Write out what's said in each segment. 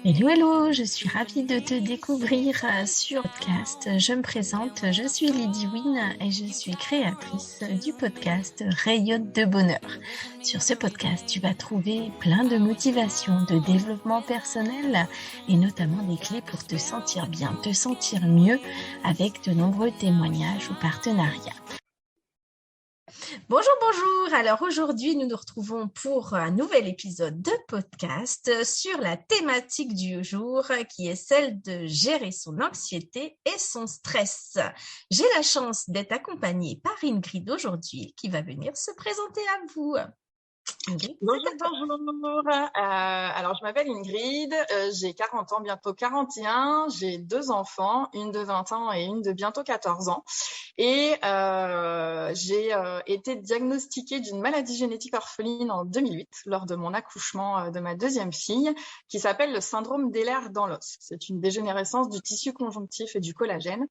Hello, hello, je suis ravie de te découvrir sur podcast. Je me présente, je suis Lydie Wynne et je suis créatrice du podcast Rayonne de bonheur. Sur ce podcast, tu vas trouver plein de motivation, de développement personnel et notamment des clés pour te sentir bien, te sentir mieux avec de nombreux témoignages ou partenariats. Bonjour. Alors aujourd'hui, nous nous retrouvons pour un nouvel épisode de podcast sur la thématique du jour qui est celle de gérer son anxiété et son stress. J'ai la chance d'être accompagnée par Ingrid aujourd'hui qui va venir se présenter à vous. Ingrid, bonjour. Alors, je m'appelle Ingrid, j'ai 40 ans, bientôt 41, j'ai 2 enfants, une de 20 ans et une de bientôt 14 ans. Et j'ai été diagnostiquée d'une maladie génétique orpheline en 2008 lors de mon accouchement de ma 2e fille qui s'appelle le syndrome d'Ehlers-Danlos. C'est une dégénérescence du tissu conjonctif et du collagène.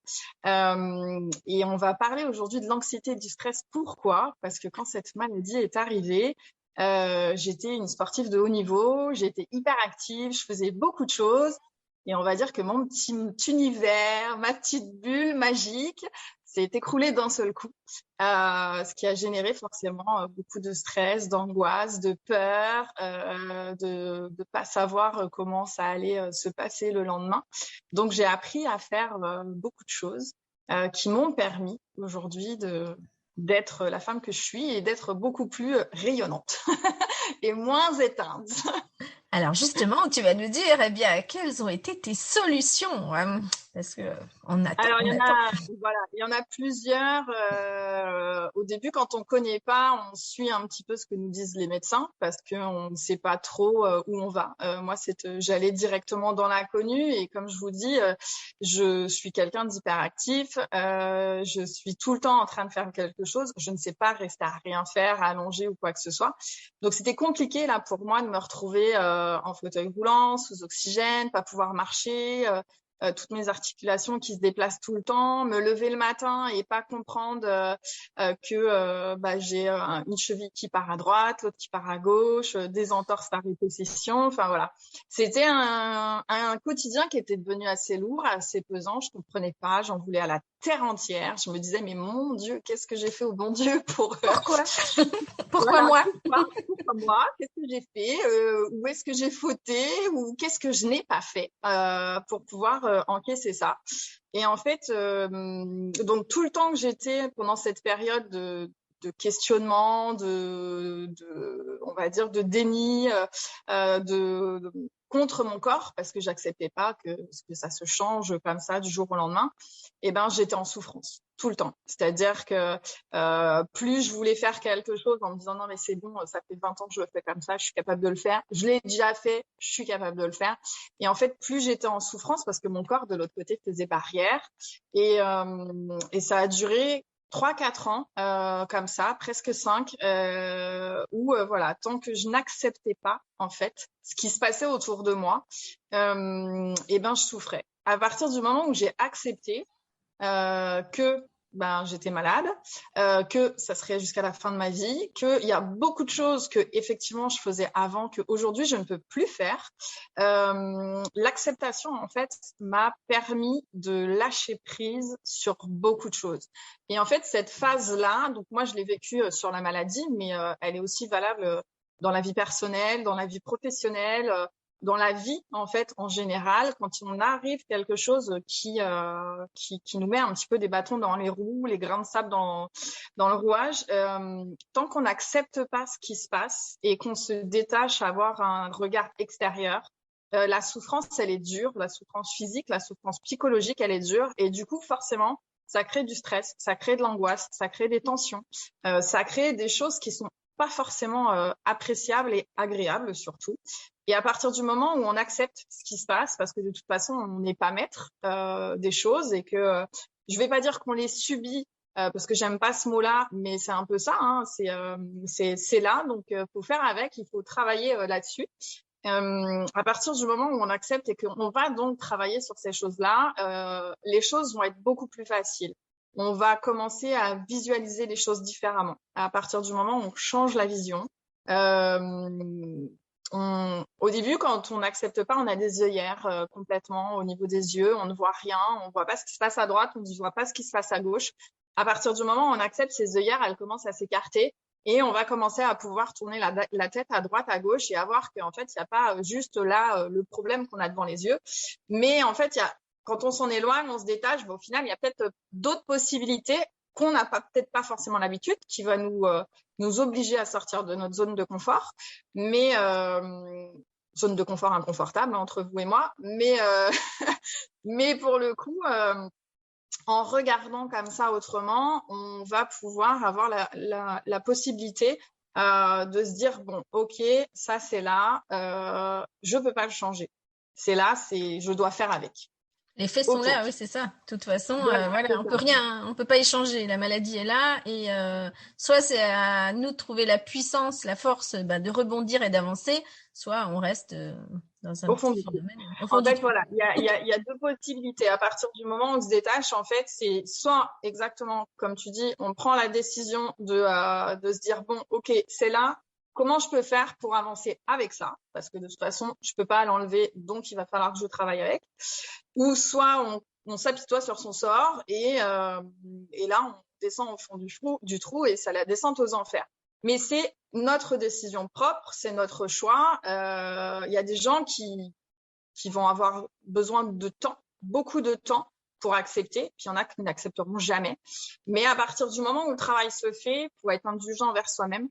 Et on va parler aujourd'hui de l'anxiété et du stress. Pourquoi ? Parce que quand cette maladie est arrivée, j'étais une sportive de haut niveau, j'étais hyper active, je faisais beaucoup de choses et on va dire que mon petit univers, ma petite bulle magique s'est écroulée d'un seul coup, ce qui a généré forcément beaucoup de stress, d'angoisse, de peur, de pas savoir comment ça allait se passer le lendemain. Donc j'ai appris à faire beaucoup de choses qui m'ont permis aujourd'hui d'être la femme que je suis et d'être beaucoup plus rayonnante et moins éteinte. Alors justement, tu vas nous dire, quelles ont été tes solutions parce que on attend. Alors il y en a plusieurs. Au début, quand on connaît pas, on suit un petit peu ce que nous disent les médecins parce qu'on ne sait pas trop où on va. Moi, j'allais directement dans l'inconnu et comme je vous dis, je suis quelqu'un d'hyperactif. Je suis tout le temps en train de faire quelque chose. Je ne sais pas rester à rien faire, allongée ou quoi que ce soit. Donc c'était compliqué là pour moi de me retrouver en fauteuil roulant, sous oxygène, pas pouvoir marcher. Toutes mes articulations qui se déplacent tout le temps, me lever le matin et pas comprendre que j'ai une cheville qui part à droite, l'autre qui part à gauche, des entorses par répétition, enfin voilà. C'était un quotidien qui était devenu assez lourd, assez pesant, je comprenais pas, j'en voulais à la terre entière. Je me disais mais mon Dieu, qu'est-ce que j'ai fait au bon Dieu pour Pourquoi voilà, moi pourquoi moi? Qu'est-ce que j'ai fait? Où est-ce que j'ai fauté? Ou qu'est-ce que je n'ai pas fait pour pouvoir encaisser ça? Et en fait, donc tout le temps que j'étais pendant cette période de questionnement, on va dire de déni, contre mon corps parce que j'acceptais pas que ça se change comme ça du jour au lendemain. Et ben j'étais en souffrance tout le temps. C'est-à-dire que plus je voulais faire quelque chose en me disant non mais c'est bon, ça fait 20 ans que je le fais comme ça, je suis capable de le faire. Je l'ai déjà fait, je suis capable de le faire. Et en fait, plus j'étais en souffrance parce que mon corps de l'autre côté faisait barrière. Et ça a duré 3-4 ans comme ça, presque 5, où voilà, tant que je n'acceptais pas en fait ce qui se passait autour de moi, et ben je souffrais. À partir du moment où j'ai accepté que j'étais malade, que ça serait jusqu'à la fin de ma vie, qu'il y a beaucoup de choses que effectivement je faisais avant que aujourd'hui je ne peux plus faire. L'acceptation en fait m'a permis de lâcher prise sur beaucoup de choses. Et en fait cette phase-là, donc moi je l'ai vécue sur la maladie, mais elle est aussi valable dans la vie personnelle, dans la vie professionnelle. Dans la vie, en fait, en général, quand on arrive quelque chose qui nous met un petit peu des bâtons dans les roues, les grains de sable dans le rouage, tant qu'on n'accepte pas ce qui se passe et qu'on se détache à avoir un regard extérieur, la souffrance, elle est dure, la souffrance physique, la souffrance psychologique, elle est dure et du coup, forcément, ça crée du stress, ça crée de l'angoisse, ça crée des tensions, ça crée des choses qui sont pas forcément appréciables et agréables surtout. Et à partir du moment où on accepte ce qui se passe, parce que de toute façon, on n'est pas maître des choses et que je vais pas dire qu'on les subit parce que j'aime pas ce mot-là, mais c'est un peu ça. Hein, c'est là, donc faut faire avec, il faut travailler là-dessus. À partir du moment où on accepte et qu'on va donc travailler sur ces choses-là, les choses vont être beaucoup plus faciles. On va commencer à visualiser les choses différemment. À partir du moment où on change la vision, au début, quand on n'accepte pas, on a des œillères complètement au niveau des yeux, on ne voit rien, on ne voit pas ce qui se passe à droite, on ne voit pas ce qui se passe à gauche. À partir du moment où on accepte, ces œillères, elles commencent à s'écarter et on va commencer à pouvoir tourner la tête à droite, à gauche et à voir qu'en fait, il n'y a pas juste là le problème qu'on a devant les yeux, mais en fait, quand on s'en éloigne, on se détache, au final, il y a peut-être d'autres possibilités qu'on n'a peut-être pas forcément l'habitude, qui va nous obliger à sortir de notre zone de confort, mais zone de confort inconfortable entre vous et moi, mais pour le coup, en regardant comme ça autrement, on va pouvoir avoir la possibilité de se dire bon, ok, ça c'est là, je peux pas le changer, c'est là, je dois faire avec. Les faits sont Ok, là, oui, c'est ça. De toute façon, voilà, voilà, on peut pas y changer. La maladie est là et soit c'est à nous de trouver la puissance, la force de rebondir et d'avancer, soit on reste dans un au fond petit du trou. phénomène, au fond En du fait, trou. voilà, il y a deux possibilités. À partir du moment où on se détache, en fait, c'est soit exactement comme tu dis, on prend la décision de se dire bon, ok, c'est là. Comment je peux faire pour avancer avec ça? Parce que de toute façon, je peux pas l'enlever, donc il va falloir que je travaille avec. Ou soit on s'apitoie sur son sort et là on descend au fond du trou et c'est la descente aux enfers. Mais c'est notre décision propre, c'est notre choix. Il y a des gens qui vont avoir besoin de temps, beaucoup de temps pour accepter. Puis il y en a qui n'accepteront jamais. Mais à partir du moment où le travail se fait, faut être indulgent envers soi-même,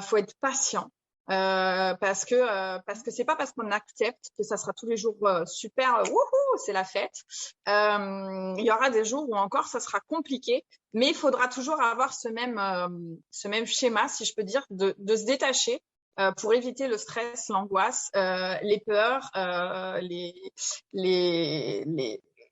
faut être patient. Parce que c'est pas parce qu'on accepte que ça sera tous les jours super, wouhou, c'est la fête. Il y aura des jours où encore ça sera compliqué, mais il faudra toujours avoir ce même schéma, si je peux dire, de se détacher pour éviter le stress, l'angoisse, les peurs,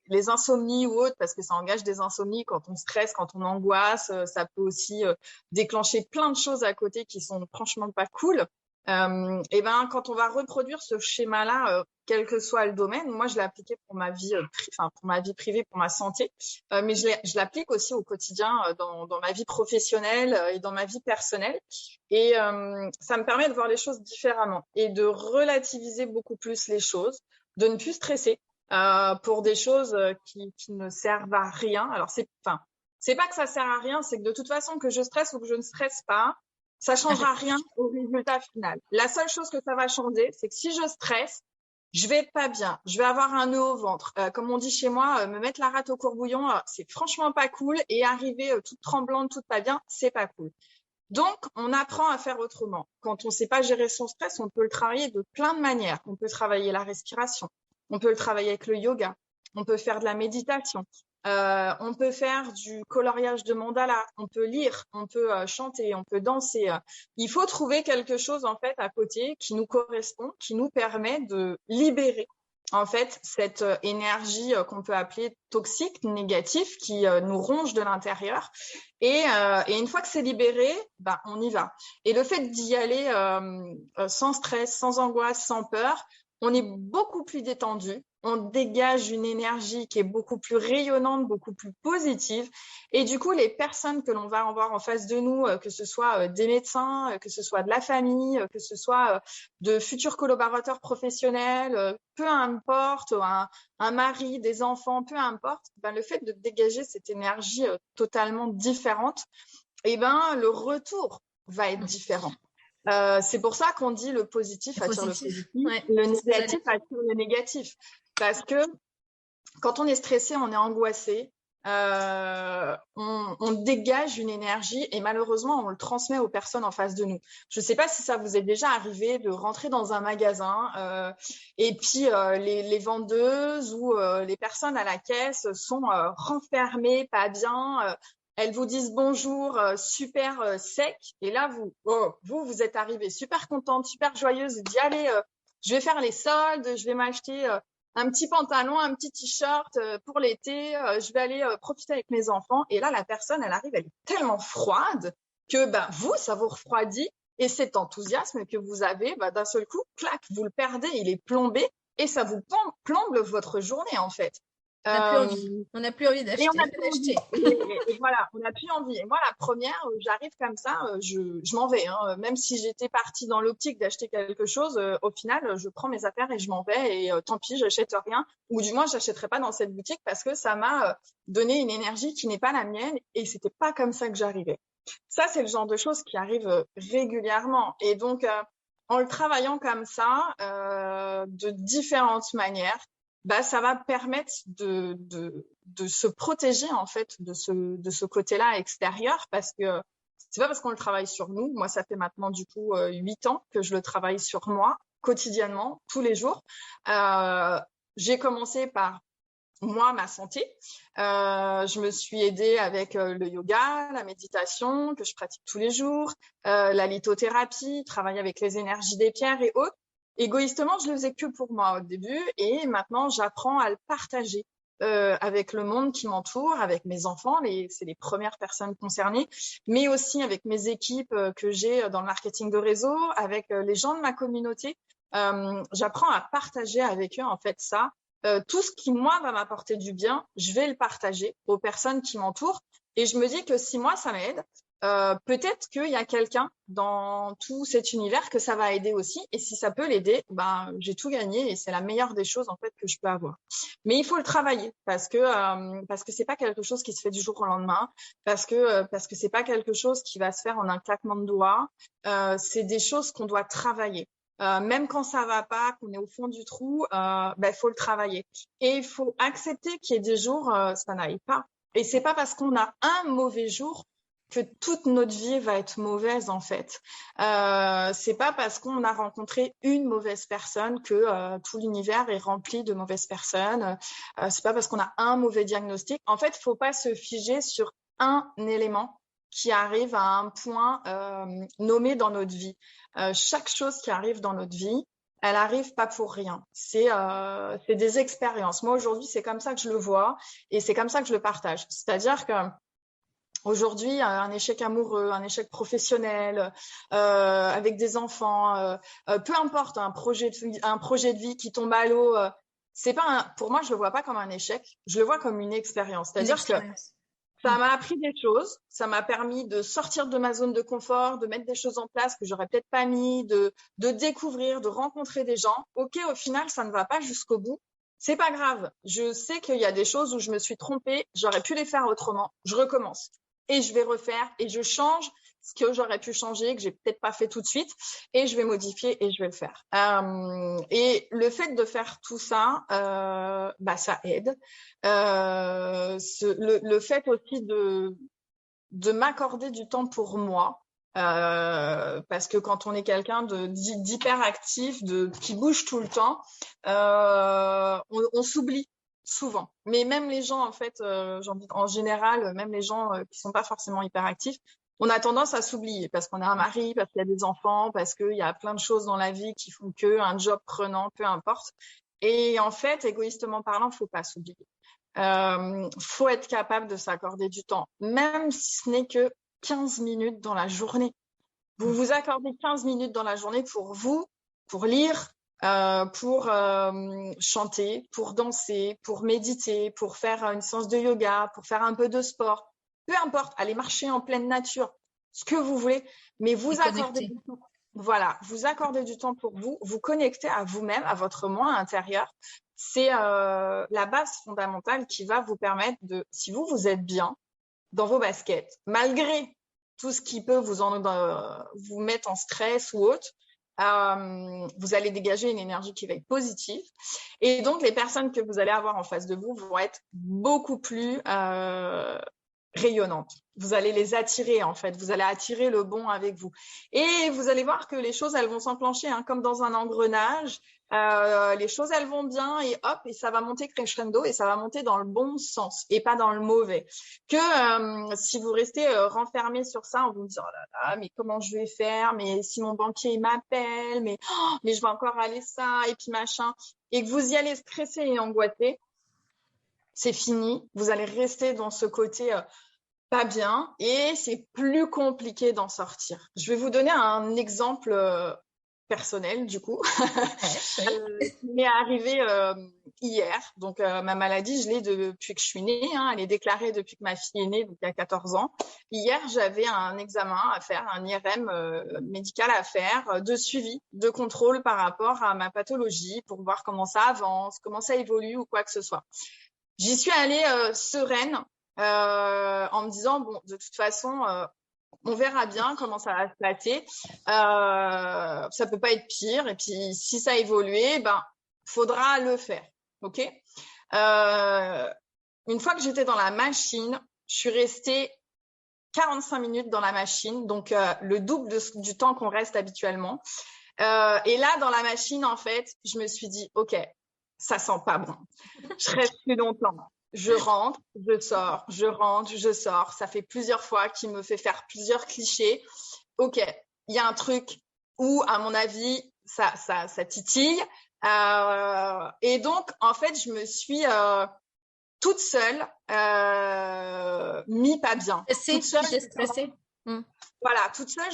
les insomnies ou autres, parce que ça engage des insomnies quand on stresse, quand on angoisse. Ça peut aussi déclencher plein de choses à côté qui sont franchement pas cool. Et ben quand on va reproduire ce schéma-là, quel que soit le domaine, moi je l'ai appliqué pour ma vie, pour ma vie privée, pour ma santé, mais je l'applique aussi au quotidien dans ma vie professionnelle et dans ma vie personnelle. Et ça me permet de voir les choses différemment et de relativiser beaucoup plus les choses, de ne plus stresser pour des choses qui ne servent à rien. Alors c'est pas que ça sert à rien, c'est que de toute façon que je stresse ou que je ne stresse pas, ça changera rien au résultat final. La seule chose que ça va changer, c'est que si je stresse, je vais être pas bien, je vais avoir un nœud au ventre. Comme on dit chez moi, me mettre la rate au courbouillon, c'est franchement pas cool. Et arriver toute tremblante, toute pas bien, c'est pas cool. Donc, on apprend à faire autrement. Quand on ne sait pas gérer son stress, on peut le travailler de plein de manières. On peut travailler la respiration, on peut le travailler avec le yoga, on peut faire de la méditation, on peut faire du coloriage de mandala, on peut lire, on peut chanter, on peut danser. Il faut trouver quelque chose en fait à côté qui nous correspond, qui nous permet de libérer en fait cette énergie qu'on peut appeler toxique, négative, qui nous ronge de l'intérieur. Et une fois que c'est libéré, on y va. Et le fait d'y aller sans stress, sans angoisse, sans peur, on est beaucoup plus détendu, on dégage une énergie qui est beaucoup plus rayonnante, beaucoup plus positive. Et du coup, les personnes que l'on va avoir en face de nous, que ce soit des médecins, que ce soit de la famille, que ce soit de futurs collaborateurs professionnels, peu importe, un mari, des enfants, peu importe, le fait de dégager cette énergie totalement différente, le retour va être différent. C'est pour ça qu'on dit le positif attire le positif, ouais, le négatif attire le négatif. Parce que quand on est stressé, on est angoissé, on dégage une énergie et malheureusement, on le transmet aux personnes en face de nous. Je ne sais pas si ça vous est déjà arrivé de rentrer dans un magasin et puis les vendeuses ou les personnes à la caisse sont renfermées, pas bien. Elles vous disent bonjour, super sec. Et là, vous êtes arrivée super contente, super joyeuse, d'y aller. Je vais faire les soldes, je vais m'acheter un petit pantalon, un petit t-shirt pour l'été. Je vais aller profiter avec mes enfants. Et là, la personne, elle arrive, elle est tellement froide que vous, ça vous refroidit. Et cet enthousiasme que vous avez, d'un seul coup, clac, vous le perdez, il est plombé et ça vous plombe votre journée en fait. On n'a plus envie. On n'a plus envie Et on d'acheter. n'a plus envie. Et voilà, on n'a plus envie. Et moi, la première, j'arrive comme ça, je m'en vais. Hein. Même si j'étais partie dans l'optique d'acheter quelque chose, au final, je prends mes affaires et je m'en vais. Et tant pis, j'achète rien. Ou du moins, j'achèterai pas dans cette boutique parce que ça m'a donné une énergie qui n'est pas la mienne. Et c'était pas comme ça que j'arrivais. Ça, c'est le genre de choses qui arrivent régulièrement. Et donc, en le travaillant comme ça, de différentes manières, bah, ça va permettre de se protéger en fait de ce côté-là extérieur parce que c'est pas parce qu'on le travaille sur nous. Moi, ça fait maintenant du coup 8 ans que je le travaille sur moi quotidiennement, tous les jours. J'ai commencé par moi, ma santé. Je me suis aidée avec le yoga, la méditation que je pratique tous les jours, la lithothérapie, travailler avec les énergies des pierres et autres. Égoïstement, je le faisais que pour moi au début et maintenant, j'apprends à le partager avec le monde qui m'entoure, avec mes enfants, c'est les premières personnes concernées, mais aussi avec mes équipes que j'ai dans le marketing de réseau, avec les gens de ma communauté. J'apprends à partager avec eux en fait ça. Tout ce qui, moi, va m'apporter du bien, je vais le partager aux personnes qui m'entourent. Et je me dis que si moi, ça m'aide, peut-être qu'il y a quelqu'un dans tout cet univers que ça va aider aussi. Et si ça peut l'aider, ben, j'ai tout gagné et c'est la meilleure des choses, en fait, que je peux avoir. Mais il faut le travailler parce que c'est pas quelque chose qui se fait du jour au lendemain, parce que c'est pas quelque chose qui va se faire en un claquement de doigts. C'est des choses qu'on doit travailler. Même quand ça va pas, qu'on est au fond du trou, faut le travailler. Et il faut accepter qu'il y ait des jours, ça n'aille pas. Et c'est pas parce qu'on a un mauvais jour que toute notre vie va être mauvaise en fait. C'est pas parce qu'on a rencontré une mauvaise personne que tout l'univers est rempli de mauvaises personnes. C'est pas parce qu'on a un mauvais diagnostic. En fait, faut pas se figer sur un élément qui arrive à un point nommé dans notre vie. Chaque chose qui arrive dans notre vie, elle arrive pas pour rien. C'est des expériences. Moi aujourd'hui, c'est comme ça que je le vois et c'est comme ça que je le partage. C'est-à-dire que aujourd'hui, un échec amoureux, un échec professionnel, avec des enfants, peu importe, un projet de vie qui tombe à l'eau, c'est pas pour moi, je le vois pas comme un échec. Je le vois comme une expérience. C'est-à-dire que ça m'a appris des choses, ça m'a permis de sortir de ma zone de confort, de mettre des choses en place que j'aurais peut-être pas mis, de découvrir, de rencontrer des gens. Ok, au final, ça ne va pas jusqu'au bout. C'est pas grave. Je sais qu'il y a des choses où je me suis trompée, j'aurais pu les faire autrement. Je recommence et je vais refaire et je change ce que j'aurais pu changer, que j'ai peut-être pas fait tout de suite, et je vais modifier et je vais le faire. Et le fait de faire tout ça, ça aide. Le fait aussi de m'accorder du temps pour moi, parce que quand on est quelqu'un d'hyperactif, qui bouge tout le temps, on s'oublie souvent. Mais même les gens, en fait, en général, même les gens qui sont pas forcément hyperactifs, on a tendance à s'oublier parce qu'on a un mari, parce qu'il y a des enfants, parce qu'il y a plein de choses dans la vie qui font un job prenant, peu importe. Et en fait, égoïstement parlant, faut pas s'oublier. Faut être capable de s'accorder du temps, même si ce n'est que 15 minutes dans la journée. Vous vous accordez 15 minutes dans la journée pour vous, pour lire, pour chanter, pour danser, pour méditer, pour faire une séance de yoga, pour faire un peu de sport. Peu importe, aller marcher en pleine nature, ce que vous voulez, mais vous accordez du temps. Voilà, vous accordez du temps pour vous, vous connectez à vous-même, à votre moi intérieur. C'est la base fondamentale qui va vous permettre si vous êtes bien dans vos baskets, malgré tout ce qui peut vous mettre en stress ou autre, vous allez dégager une énergie qui va être positive. Et donc, les personnes que vous allez avoir en face de vous vont être beaucoup plus rayonnantes. Vous allez les attirer, en fait. Vous allez attirer le bon avec vous. Et vous allez voir que les choses, elles vont s'enclencher, comme dans un engrenage. Les choses, elles vont bien et hop, et ça va monter crescendo et ça va monter dans le bon sens et pas dans le mauvais. Que si vous restez renfermé sur ça en vous disant oh là là, mais comment je vais faire, mais si mon banquier m'appelle, mais je vais encore aller ça et puis machin, et que vous y allez stressé et angoissé, c'est fini. Vous allez rester dans ce côté pas bien et c'est plus compliqué d'en sortir. Je vais vous donner un exemple personnel, du coup, Ouais, oui. qui m'est arrivé hier. Donc, ma maladie, je l'ai depuis que je suis née. Hein. Elle est déclarée depuis que ma fille est née, donc il y a 14 ans. Hier, j'avais un examen à faire, un IRM médical à faire, de suivi, de contrôle par rapport à ma pathologie, pour voir comment ça avance, comment ça évolue ou quoi que ce soit. J'y suis allée sereine, en me disant, bon, de toute façon, on verra bien comment ça va se passer. Ça peut pas être pire. Et puis, si ça évolue, ben, faudra le faire. OK? Une fois que j'étais dans la machine, je suis restée 45 minutes dans la machine, donc le double du temps qu'on reste habituellement. Et là, dans la machine, en fait, je me suis dit, OK, ça sent pas bon. Je reste plus longtemps. Je rentre, je sors, je rentre, je sors. Ça fait plusieurs fois qu'il me fait faire plusieurs clichés. OK, il y a un truc où, à mon avis, ça titille. Et donc, en fait, je me suis toute seule mis pas bien. Toute seule, J'ai stressé. voilà, toute seule,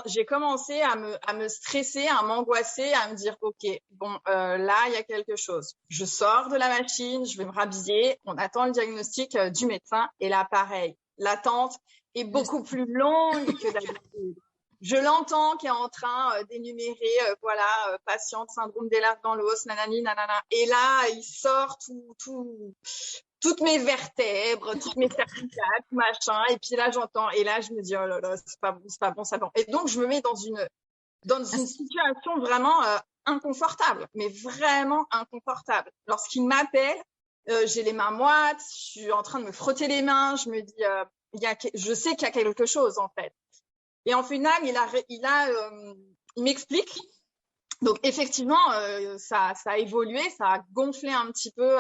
j'ai commencé à me stresser, à m'angoisser, à me dire, OK, bon, là, il y a quelque chose. Je sors de la machine, je vais me rhabiller, on attend le diagnostic du médecin, et là, pareil, l'attente est beaucoup plus longue que d'habitude. Je l'entends qui est en train d'énumérer, patiente, syndrome des larves dans l'os, nanani, nanana. Et là, il sort toutes mes vertèbres, toutes mes cervicales, tout machin. Et puis là, j'entends. Et là, je me dis, oh là là, c'est pas bon, c'est pas bon, c'est pas bon. Et donc, je me mets dans une situation vraiment inconfortable, mais vraiment inconfortable. Lorsqu'il m'appelle, j'ai les mains moites, je suis en train de me frotter les mains, je me dis, je sais qu'il y a quelque chose, en fait. Et en final, il m'explique. Donc effectivement, ça a évolué, ça a gonflé un petit peu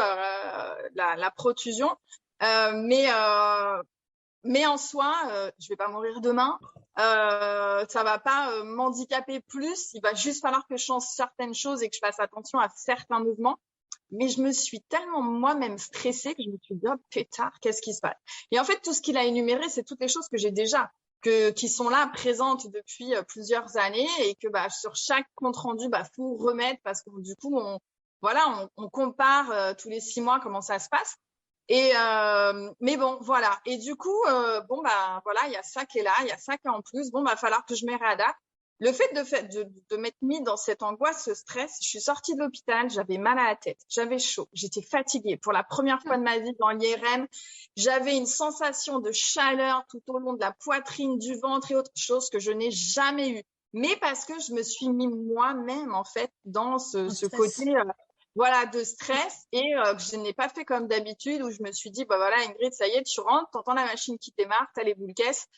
la protrusion, mais en soi, je vais pas mourir demain. Ça va pas m'handicaper plus. Il va juste falloir que je change certaines choses et que je fasse attention à certains mouvements. Mais je me suis tellement moi-même stressée que je me suis dit, oh pétard, qu'est-ce qui se passe? Et en fait, tout ce qu'il a énuméré, c'est toutes les choses que j'ai déjà, qui sont là, présentes depuis plusieurs années, et que sur chaque compte rendu, faut remettre, parce que du coup, on compare tous les 6 mois comment ça se passe. Et mais bon, voilà. Et du coup, il y a ça qui est là, il y a ça qui est en plus. Bon, va falloir que je me réadapte. Le fait de m'être mis dans cette angoisse, ce stress, je suis sortie de l'hôpital, j'avais mal à la tête, j'avais chaud, j'étais fatiguée. Pour la première fois de ma vie dans l'IRM, j'avais une sensation de chaleur tout au long de la poitrine, du ventre et autre chose que je n'ai jamais eu. Mais parce que je me suis mis moi-même, en fait, dans ce côté de stress, et que je n'ai pas fait comme d'habitude, où je me suis dit, Ingrid, ça y est, tu rentres, t'entends la machine qui démarre, t'as les boules caisses,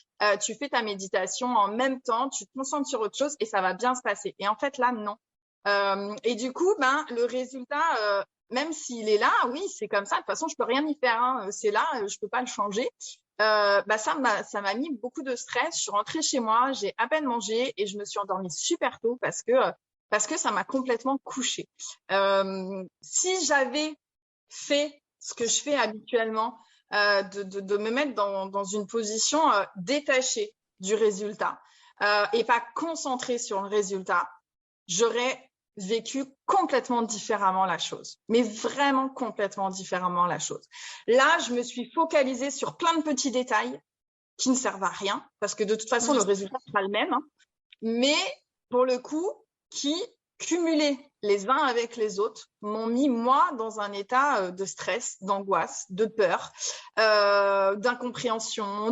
tu fais ta méditation en même temps, tu te concentres sur autre chose et ça va bien se passer. Et en fait, là, non. Et du coup, le résultat, même s'il est là, oui, c'est comme ça. De toute façon, je peux rien y faire. Hein. C'est là, je peux pas le changer. Ça m'a mis beaucoup de stress. Je suis rentrée chez moi, j'ai à peine mangé et je me suis endormie super tôt parce que ça m'a complètement couchée. Si j'avais fait ce que je fais habituellement, de me mettre dans une position détachée du résultat et pas concentrée sur le résultat, j'aurais vécu complètement différemment la chose, mais vraiment complètement différemment la chose. Là, je me suis focalisée sur plein de petits détails qui ne servent à rien, parce que de toute façon, le résultat sera le même, hein, mais pour le coup, qui, cumulés les uns avec les autres, m'ont mis, moi, dans un état de stress, d'angoisse, de peur, d'incompréhension,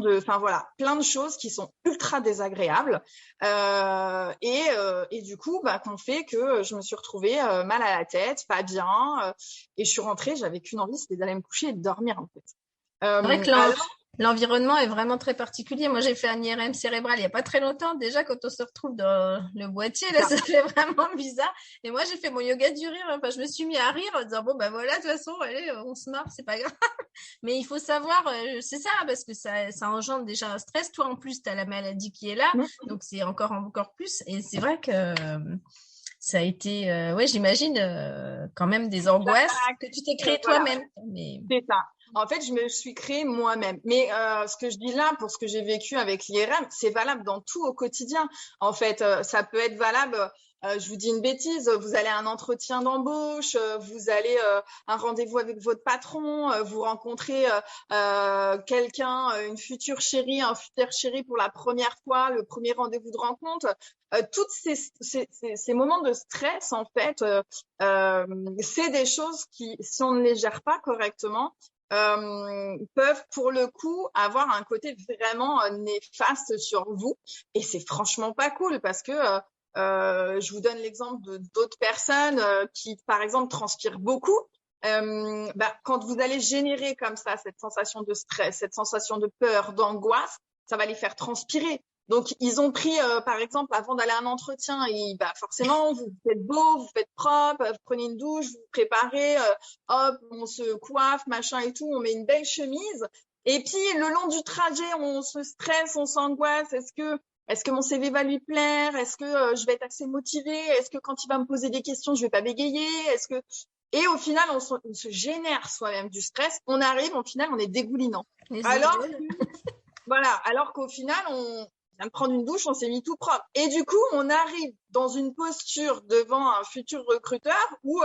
plein de choses qui sont ultra désagréables, et du coup, qu'on fait que je me suis retrouvée mal à la tête, pas bien, et je suis rentrée, j'avais qu'une envie, c'était d'aller me coucher et de dormir, en fait. C'est vrai que l'environnement est vraiment très particulier. Moi, j'ai fait un IRM cérébral il n'y a pas très longtemps. Déjà, quand on se retrouve dans le boîtier, là, ça fait vraiment bizarre. Et moi, j'ai fait mon yoga du rire. Enfin, je me suis mis à rire en disant, de toute façon, allez, on se marre, c'est pas grave. Mais il faut savoir, c'est ça, parce que ça engendre déjà un stress. Toi, en plus, tu as la maladie qui est là. Donc, c'est encore plus. Et c'est vrai que ça a été, j'imagine, quand même des angoisses que tu t'es créé toi-même. C'est ça. En fait, je me suis créée moi-même. Mais ce que je dis là, pour ce que j'ai vécu avec l'IRM, c'est valable dans tout au quotidien. En fait, ça peut être valable. Je vous dis une bêtise, vous allez à un entretien d'embauche, vous allez à un rendez-vous avec votre patron, vous rencontrez quelqu'un, une future chérie, un futur chéri pour la première fois, le premier rendez-vous de rencontre. Toutes ces moments de stress, en fait, c'est des choses qui, si on ne les gère pas correctement, peuvent pour le coup avoir un côté vraiment néfaste sur vous. Et c'est franchement pas cool parce que je vous donne l'exemple d'autres personnes qui, par exemple, transpirent beaucoup. Quand vous allez générer comme ça cette sensation de stress, cette sensation de peur, d'angoisse, ça va les faire transpirer. Donc, ils ont pris, par exemple, avant d'aller à un entretien, et forcément, vous faites beau, vous faites propre, vous prenez une douche, vous vous préparez, hop, on se coiffe, machin et tout, on met une belle chemise. Et puis, le long du trajet, on se stresse, on s'angoisse. Est-ce que mon CV va lui plaire? Est-ce que je vais être assez motivée? Est-ce que quand il va me poser des questions, je vais pas bégayer? Et au final, on se génère soi-même du stress. On arrive, au final, on est dégoulinant. Alors qu'au final, on vient de prendre une douche, on s'est mis tout propre. Et du coup, on arrive dans une posture devant un futur recruteur où,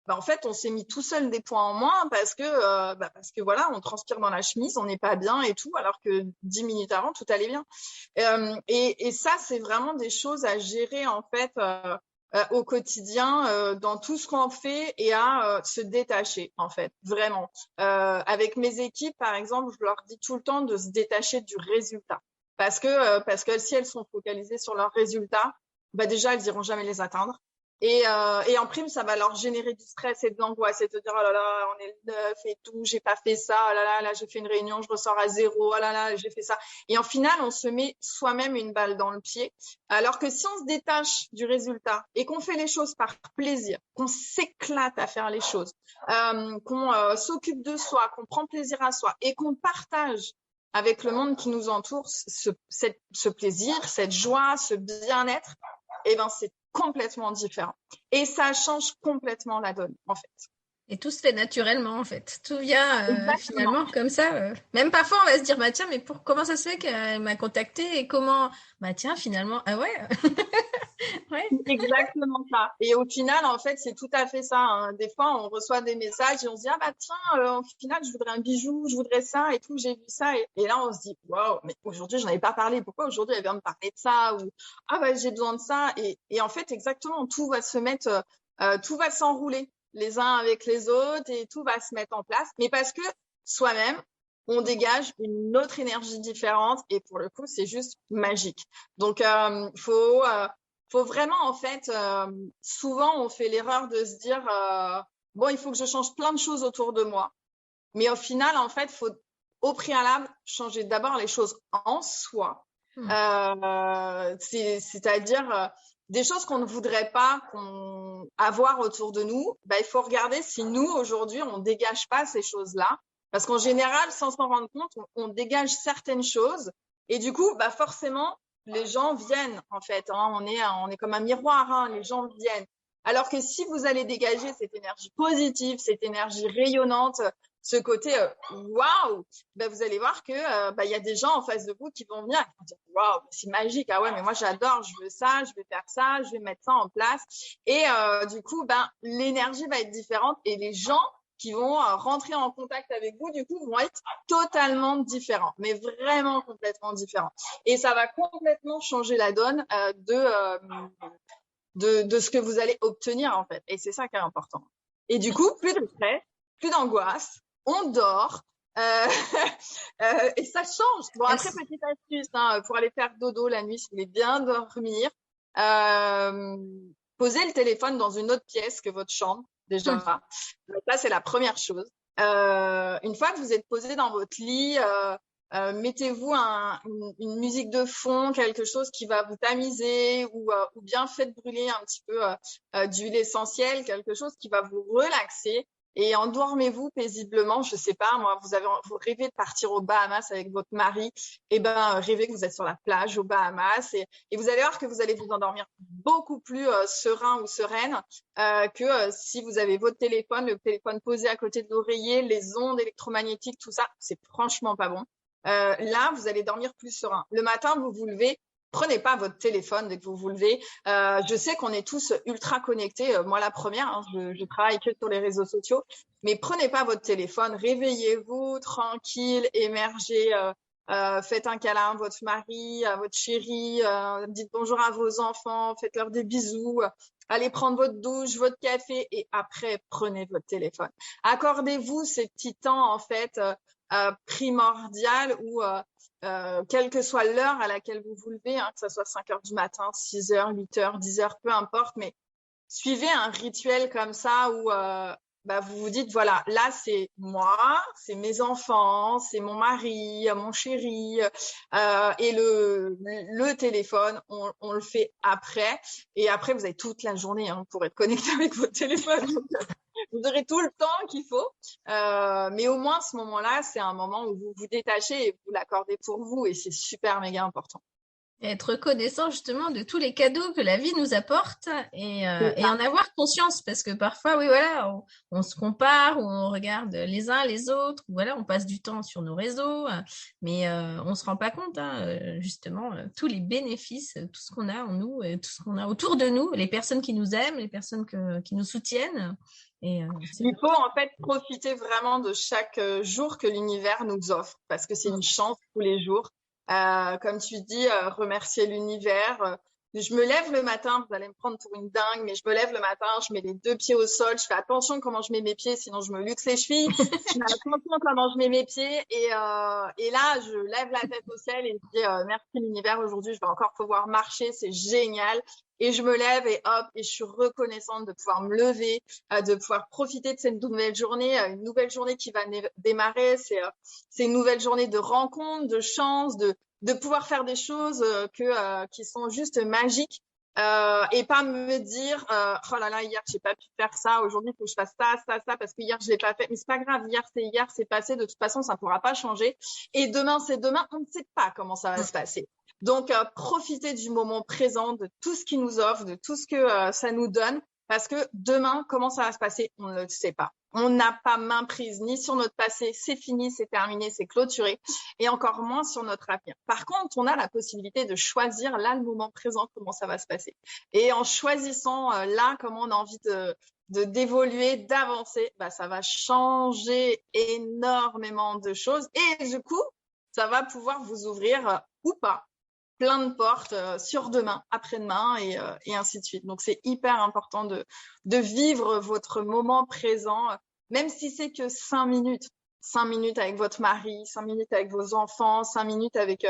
en fait, on s'est mis tout seul des points en moins parce que voilà, on transpire dans la chemise, on n'est pas bien et tout, alors que 10 minutes avant, tout allait bien. Et ça, c'est vraiment des choses à gérer, en fait, au quotidien, dans tout ce qu'on fait et à se détacher, en fait, vraiment. Avec mes équipes, par exemple, je leur dis tout le temps de se détacher du résultat. Parce que si elles sont focalisées sur leurs résultats, déjà, elles iront jamais les atteindre. Et en prime, ça va leur générer du stress et de l'angoisse et te dire, oh là là, on est le 9 et tout, j'ai pas fait ça, oh là là, j'ai fait une réunion, je ressors à 0, oh là là, j'ai fait ça. Et en final, on se met soi-même une balle dans le pied. Alors que si on se détache du résultat et qu'on fait les choses par plaisir, qu'on s'éclate à faire les choses, qu'on s'occupe de soi, qu'on prend plaisir à soi et qu'on partage avec le monde qui nous entoure ce plaisir, cette joie, ce bien-être, c'est complètement différent. Et ça change complètement la donne, en fait. Et tout se fait naturellement, en fait. Tout vient finalement comme ça. Même parfois, on va se dire, tiens, mais comment ça se fait qu'elle m'a contacté et comment... tiens, finalement, ah ouais. Ouais. Exactement ça. Et au final, en fait, c'est tout à fait ça. Hein. Des fois, on reçoit des messages et on se dit, tiens, au final, je voudrais un bijou, je voudrais ça et tout, j'ai vu ça. Et là, on se dit, waouh, mais aujourd'hui, je n'en avais pas parlé. Pourquoi aujourd'hui, elle vient me parler de ça? Ou, j'ai besoin de ça. Et en fait, exactement, tout va se mettre, tout va s'enrouler les uns avec les autres et tout va se mettre en place. Mais parce que soi-même, on dégage une autre énergie différente et pour le coup, c'est juste magique. Donc, faut vraiment, en fait, souvent, on fait l'erreur de se dire, il faut que je change plein de choses autour de moi. Mais au final, en fait, faut au préalable changer d'abord les choses en soi. C'est-à-dire des choses qu'on ne voudrait pas avoir autour de nous. Il faut regarder si nous, aujourd'hui, on dégage pas ces choses-là. Parce qu'en général, sans s'en rendre compte, on dégage certaines choses. Et du coup, forcément, les gens viennent, en fait. Hein, on est comme un miroir, hein, les gens viennent. Alors que si vous allez dégager cette énergie positive, cette énergie rayonnante, ce côté waouh, vous allez voir que y a des gens en face de vous qui vont venir et qui vont dire waouh, c'est magique, ah ouais, mais moi j'adore, je veux ça, je vais faire ça, je vais mettre ça en place. Et du coup, l'énergie va être différente et les gens qui vont rentrer en contact avec vous, du coup, vont être totalement différents, mais vraiment complètement différents. Et ça va complètement changer la donne de ce que vous allez obtenir, en fait. Et c'est ça qui est important. Et du coup, plus de stress, plus d'angoisse, on dort, et ça change. Bon, après, petite astuce, hein, pour aller faire dodo la nuit, si vous voulez bien dormir, posez le téléphone dans une autre pièce que votre chambre. Déjà, donc là, c'est la première chose. Une fois que vous êtes posé dans votre lit, mettez-vous une musique de fond, quelque chose qui va vous tamiser ou bien faites brûler un petit peu d'huile essentielle, quelque chose qui va vous relaxer et endormez-vous paisiblement. Je sais pas, moi, vous rêvez de partir aux Bahamas avec votre mari, et ben rêvez que vous êtes sur la plage aux Bahamas et vous allez voir que vous allez vous endormir beaucoup plus serein ou sereine que si vous avez votre téléphone, le téléphone posé à côté de l'oreiller, les ondes électromagnétiques, tout ça, c'est franchement pas bon. Là, vous allez dormir plus serein. Le matin, vous vous levez. Prenez pas votre téléphone dès que vous vous levez. Je sais qu'on est tous ultra connectés. Moi, la première, hein, je travaille que sur les réseaux sociaux. Mais prenez pas votre téléphone. Réveillez-vous, tranquille, émergez. Faites un câlin à votre mari, à votre chérie. Dites bonjour à vos enfants. Faites-leur des bisous. Allez prendre votre douche, votre café et après, prenez votre téléphone. Accordez-vous ces petits temps, en fait, primordial où quelle que soit l'heure à laquelle vous vous levez, hein, que ce soit 5 heures du matin, 6 heures, 8 heures, 10 heures, peu importe, mais suivez un rituel comme ça où vous vous dites, voilà, là, c'est moi, c'est mes enfants, c'est mon mari, mon chéri, et le téléphone, on le fait après. Et après, vous avez toute la journée hein, pour être connecté avec votre téléphone. Vous aurez tout le temps qu'il faut. Mais au moins, ce moment-là, c'est un moment où vous vous détachez et vous l'accordez pour vous. Et c'est super méga important. Être reconnaissant justement de tous les cadeaux que la vie nous apporte et en avoir conscience parce que parfois, oui, voilà, on se compare ou on regarde les uns les autres, ou voilà, on passe du temps sur nos réseaux, mais on se rend pas compte, hein, justement, tous les bénéfices, tout ce qu'on a en nous, tout ce qu'on a autour de nous, les personnes qui nous aiment, les personnes qui nous soutiennent. Et, il faut en fait profiter vraiment de chaque jour que l'univers nous offre parce que c'est une chance tous les jours. Comme tu dis, remercier l'univers. Je me lève le matin, vous allez me prendre pour une dingue, mais je me lève le matin, je mets les 2 pieds au sol, je fais attention comment je mets mes pieds, sinon je me luxe les chevilles. Je fais attention comment je mets mes pieds et là, je lève la tête au ciel et je dis merci l'univers, aujourd'hui, je vais encore pouvoir marcher, c'est génial. Et je me lève et hop, et je suis reconnaissante de pouvoir me lever, de pouvoir profiter de cette nouvelle journée, une nouvelle journée qui va démarrer. C'est une nouvelle journée de rencontres, de chance, de pouvoir faire des choses qui sont juste magiques. Et pas me dire oh là là hier j'ai pas pu faire ça, aujourd'hui il faut que je fasse ça parce que hier je l'ai pas fait, mais c'est pas grave, hier c'est passé, de toute façon ça pourra pas changer et demain c'est demain, on ne sait pas comment ça va se passer. Donc profitez du moment présent, de tout ce qu'il nous offre, de tout ce que ça nous donne, parce que demain comment ça va se passer, on ne le sait pas. On n'a pas main prise ni sur notre passé, c'est fini, c'est terminé, c'est clôturé, et encore moins sur notre avenir. Par contre, on a la possibilité de choisir là le moment présent, comment ça va se passer. Et en choisissant là comment on a envie d'évoluer, d'avancer, ça va changer énormément de choses. Et du coup, ça va pouvoir vous ouvrir ou pas plein de portes sur demain, après-demain et ainsi de suite. Donc, c'est hyper important de vivre votre moment présent, même si c'est que 5 minutes. 5 minutes avec votre mari, 5 minutes avec vos enfants, 5 minutes avec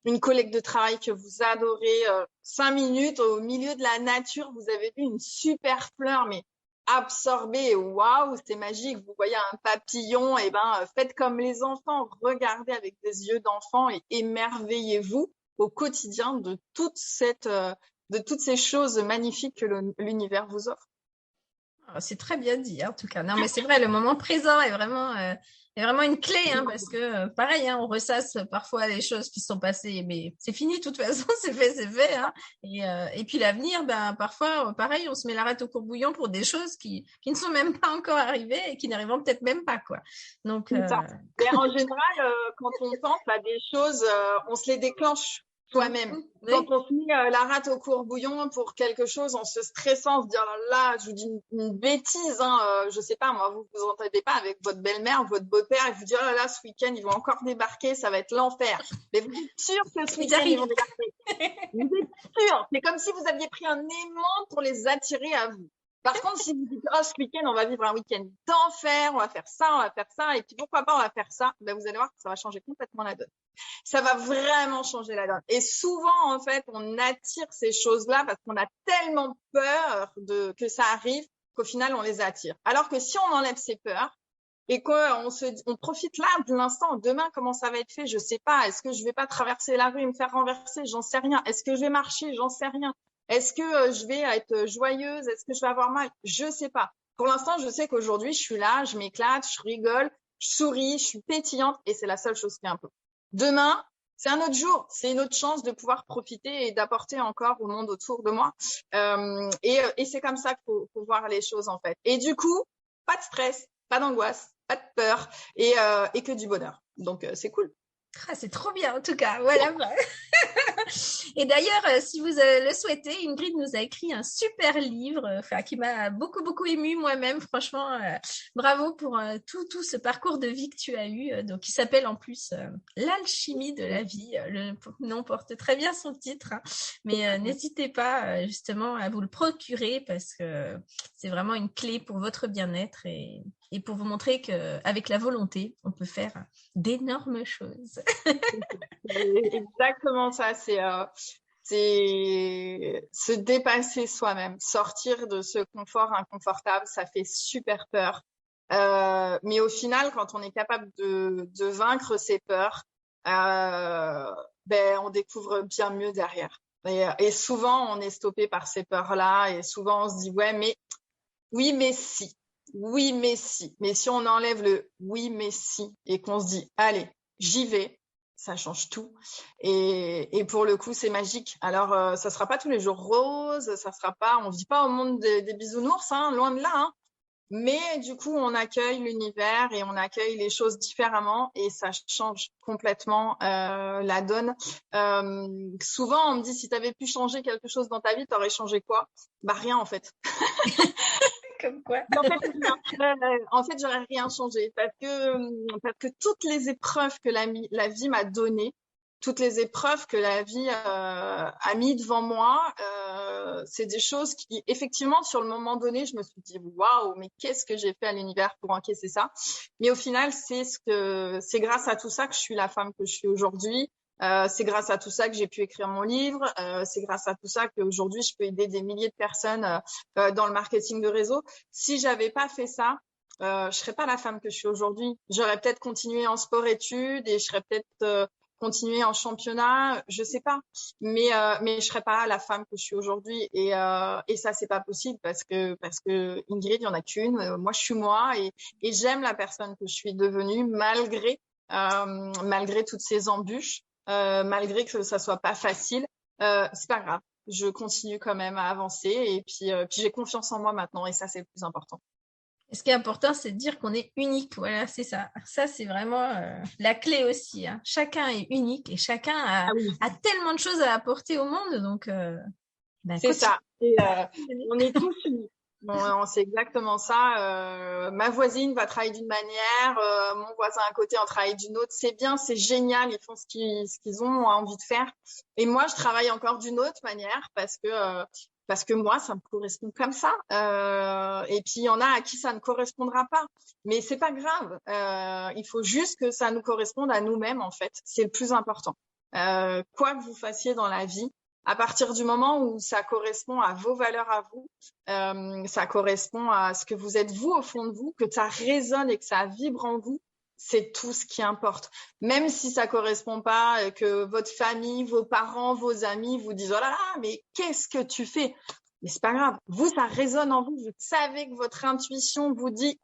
une collègue de travail que vous adorez, 5 minutes au milieu de la nature, vous avez vu une super fleur, mais absorbée, waouh, c'est magique, vous voyez un papillon, et faites comme les enfants, regardez avec des yeux d'enfant et émerveillez-vous au quotidien de toutes ces choses magnifiques que l'univers vous offre. C'est très bien dit, en tout cas. Non, mais c'est vrai, le moment présent est vraiment une clé, hein, parce que pareil, hein, on ressasse parfois les choses qui sont passées, mais c'est fini de toute façon, c'est fait. Hein, et puis l'avenir, parfois, pareil, on se met la rate au courbouillon pour des choses qui ne sont même pas encore arrivées et qui n'arriveront peut-être même pas, quoi. Donc, et en général, quand on pense à des choses, on se les déclenche soi-même. Oui. Quand on se met la rate au courbouillon pour quelque chose en se stressant, en se dire là, je vous dis une bêtise, hein, je sais pas, moi, vous vous entendez pas avec votre belle-mère, votre beau-père, et vous dites oh là là, ce week-end, ils vont encore débarquer, ça va être l'enfer. Mais vous êtes sûr que ce week-end, ils vont débarquer. Vous êtes sûr. C'est comme si vous aviez pris un aimant pour les attirer à vous. Par contre, si vous dites, oh, ce week-end, on va vivre un week-end d'enfer, on va faire ça, et puis pourquoi pas, on va faire ça, vous allez voir que ça va changer complètement la donne. Ça va vraiment changer la donne. Et souvent, en fait, on attire ces choses-là parce qu'on a tellement peur que ça arrive qu'au final, on les attire. Alors que si on enlève ces peurs et qu'on profite là de l'instant, demain, comment ça va être fait, je sais pas. Est-ce que je vais pas traverser la rue et me faire renverser? J'en sais rien. Est-ce que je vais marcher? J'en sais rien. Est-ce que je vais être joyeuse? Est-ce que je vais avoir mal? Je sais pas. Pour l'instant, je sais qu'aujourd'hui, je suis là, je m'éclate, je rigole, je souris, je suis pétillante et c'est la seule chose qui importe. Demain, c'est un autre jour, c'est une autre chance de pouvoir profiter et d'apporter encore au monde autour de moi. Et c'est comme ça qu'il faut voir les choses en fait. Et du coup, pas de stress, pas d'angoisse, pas de peur et que du bonheur. Donc c'est cool. Ah, c'est trop bien en tout cas, voilà. Et d'ailleurs, si vous le souhaitez, Ingrid nous a écrit un super livre, qui m'a beaucoup émue moi-même. Franchement, bravo pour tout ce parcours de vie que tu as eu. Donc, il s'appelle en plus L'alchimie de la vie. Le nom porte très bien son titre, hein. Mais n'hésitez pas justement à vous le procurer parce que c'est vraiment une clé pour votre bien-être et pour vous montrer qu'avec la volonté, on peut faire d'énormes choses. Exactement ça, c'est se dépasser soi-même, sortir de ce confort inconfortable, ça fait super peur. Mais au final, quand on est capable de vaincre ses peurs, on découvre bien mieux derrière. Et souvent, on est stoppé par ces peurs-là et souvent, on se dit, ouais, mais oui, mais si. Oui, mais si. Mais si on enlève le oui, mais si et qu'on se dit, allez, j'y vais, ça change tout. Et pour le coup, c'est magique. Alors, ça sera pas tous les jours rose, ça sera pas, on vit pas au monde des bisounours, hein, loin de là, hein. Mais du coup, on accueille l'univers et on accueille les choses différemment et ça change complètement la donne. Souvent, on me dit, si tu avais pu changer quelque chose dans ta vie, tu aurais changé quoi? Bah rien en fait. Comme quoi. En fait, j'aurais rien changé parce que toutes les épreuves que la vie m'a données, toutes les épreuves que la vie a mis devant moi, c'est des choses qui, effectivement, sur le moment donné, je me suis dit waouh, mais qu'est-ce que j'ai fait à l'univers pour encaisser ça? Mais au final, c'est grâce à tout ça que je suis la femme que je suis aujourd'hui. C'est grâce à tout ça que j'ai pu écrire mon livre. C'est grâce à tout ça qu'aujourd'hui je peux aider des milliers de personnes dans le marketing de réseau. Si j'avais pas fait ça, je serais pas la femme que je suis aujourd'hui. J'aurais peut-être continué en sport-études et je serais peut-être continué en championnat, je sais pas. Mais je serais pas la femme que je suis aujourd'hui. Et ça c'est pas possible parce que Ingrid, il y en a qu'une. Moi je suis moi et j'aime la personne que je suis devenue malgré toutes ces embûches. Malgré que ça soit pas facile, c'est pas grave. Je continue quand même à avancer et puis j'ai confiance en moi maintenant et ça c'est le plus important. Et ce qui est important, c'est de dire qu'on est unique. Voilà, c'est ça. Ça, c'est vraiment la clé aussi, hein. Chacun est unique et chacun Ah oui. a tellement de choses à apporter au monde. Donc, C'est ça. Et, on est tous uniques. C'est exactement ça. Ma voisine va travailler d'une manière, mon voisin à côté en travaille d'une autre. C'est bien, c'est génial. Ils font ce qu'ils ont envie de faire. Et moi, je travaille encore d'une autre manière parce que moi, ça me correspond comme ça. Et puis il y en a à qui ça ne correspondra pas. Mais c'est pas grave. Il faut juste que ça nous corresponde à nous-mêmes en fait. C'est le plus important. Quoi que vous fassiez dans la vie. À partir du moment où ça correspond à vos valeurs à vous, ça correspond à ce que vous êtes vous au fond de vous, que ça résonne et que ça vibre en vous, c'est tout ce qui importe. Même si ça correspond pas, que votre famille, vos parents, vos amis vous disent oh là là, mais qu'est-ce que tu fais? Mais c'est pas grave. Vous, ça résonne en vous. Vous savez que votre intuition vous dit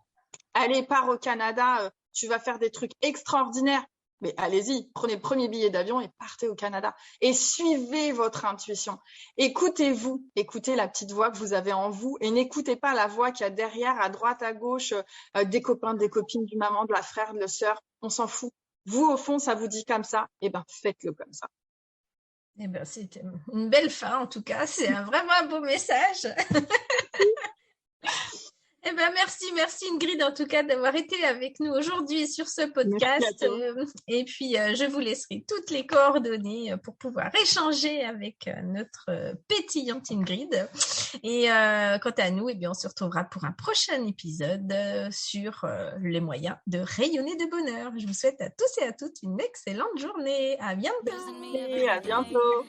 allez, pars au Canada, tu vas faire des trucs extraordinaires. Mais allez-y, prenez le premier billet d'avion et partez au Canada. Et suivez votre intuition. Écoutez-vous, écoutez la petite voix que vous avez en vous et n'écoutez pas la voix qu'il y a derrière, à droite, à gauche, des copains, des copines, du maman, de la frère, de la sœur. On s'en fout. Vous, au fond, ça vous dit comme ça. Eh ben, faites-le comme ça. Eh ben, c'était une belle fin, en tout cas. C'est vraiment un beau message. Eh ben merci Ingrid en tout cas d'avoir été avec nous aujourd'hui sur ce podcast. Et puis je vous laisserai toutes les coordonnées pour pouvoir échanger avec notre pétillante Ingrid. Et quant à nous, eh bien on se retrouvera pour un prochain épisode sur les moyens de rayonner de bonheur. Je vous souhaite à tous et à toutes une excellente journée. À bientôt. Et à bientôt.